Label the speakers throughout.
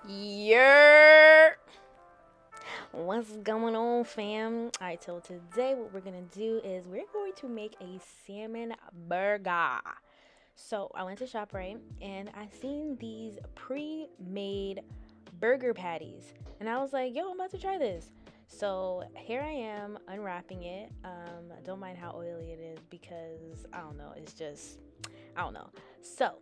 Speaker 1: Yeah. What's going on, fam? Alright, so today what we're gonna do is we're going to make a salmon burger. So I went to ShopRite and I seen these pre-made burger patties, and I was like, "Yo, I'm about to try this." So here I am unwrapping it. Don't mind how oily it is because I don't know. It's just I don't know. So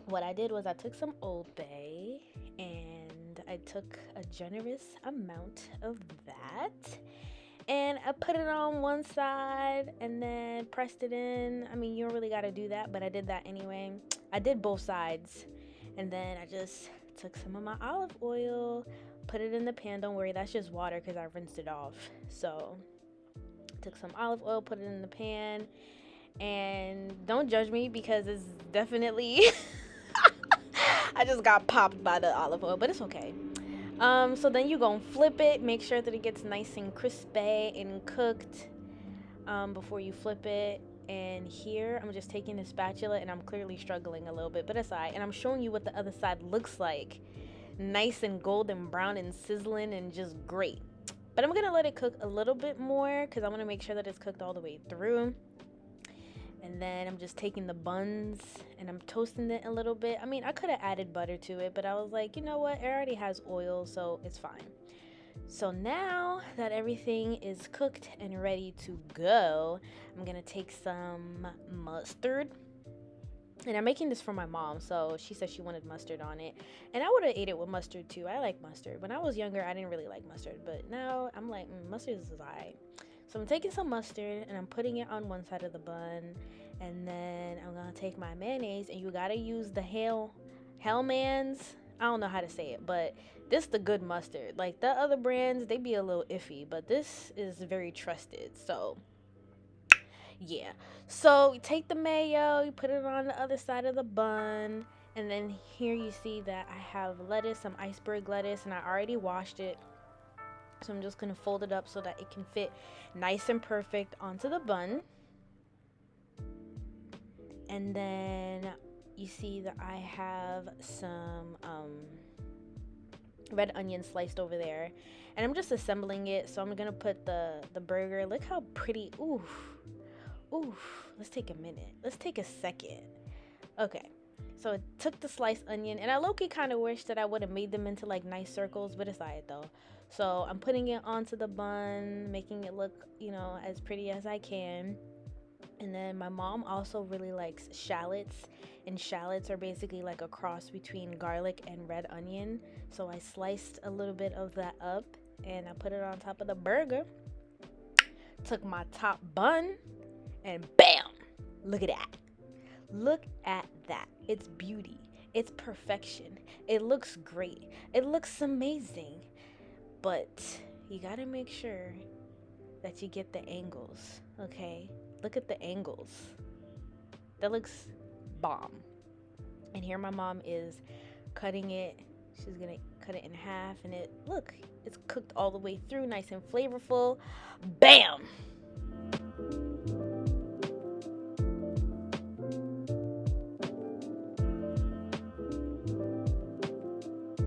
Speaker 1: what I did was I took some Old Bay and I took a generous amount of that and I put it on one side and then pressed it in. I mean, you don't really got to do that, but I did that anyway. I did both sides, and then I just took some of my olive oil, put it in the pan. Don't worry, that's just water because I rinsed it off. So took some olive oil, put it in the pan, and don't judge me because it's definitely I just got popped by the olive oil, but it's okay. So then you gonna flip it, make sure that it gets nice and crispy and cooked before you flip it. And here I'm just taking the spatula and I'm clearly struggling a little bit, but it's alright. And I'm showing you what the other side looks like. Nice and golden brown and sizzling and just great. But I'm gonna let it cook a little bit more because I want to make sure that it's cooked all the way through. And then I'm just taking the buns and I'm toasting it a little bit. I mean, I could have added butter to it, but I was like, you know what? It already has oil, so it's fine. So now that everything is cooked and ready to go, I'm gonna take some mustard. And I'm making this for my mom, so she said she wanted mustard on it. And I would have ate it with mustard too. I like mustard. When I was younger, I didn't really like mustard, but now I'm like, mustard is alright. So I'm taking some mustard and I'm putting it on one side of the bun, and then I'm gonna take my mayonnaise, and you gotta use the Hellman's. I don't know how to say it, but this is the good mustard. Like the other brands, they be a little iffy, but this is very trusted. So yeah. So you take the mayo, you put it on the other side of the bun, and then here you see that I have lettuce, some iceberg lettuce, and I already washed it. So I'm just gonna fold it up so that it can fit nice and perfect onto the bun. And then you see that I have some red onion sliced over there, and I'm just assembling it. So I'm gonna put the burger. Look how pretty. Oof. Let's take a minute. Let's take a second. Okay. So it took the sliced onion, and I low-key kind of wish that I would have made them into like nice circles, but it's alright though. So I'm putting it onto the bun, making it look, as pretty as I can. And then my mom also really likes shallots, and shallots are basically like a cross between garlic and red onion. So I sliced a little bit of that up and I put it on top of the burger. Took my top bun and bam! Look at that. Look at that. It's beauty. It's perfection. It looks great. It looks amazing. But you gotta make sure that you get the angles, okay? Look at the angles. That looks bomb. And here my mom is cutting it. She's gonna cut it in half, and it's cooked all the way through, nice and flavorful. Bam!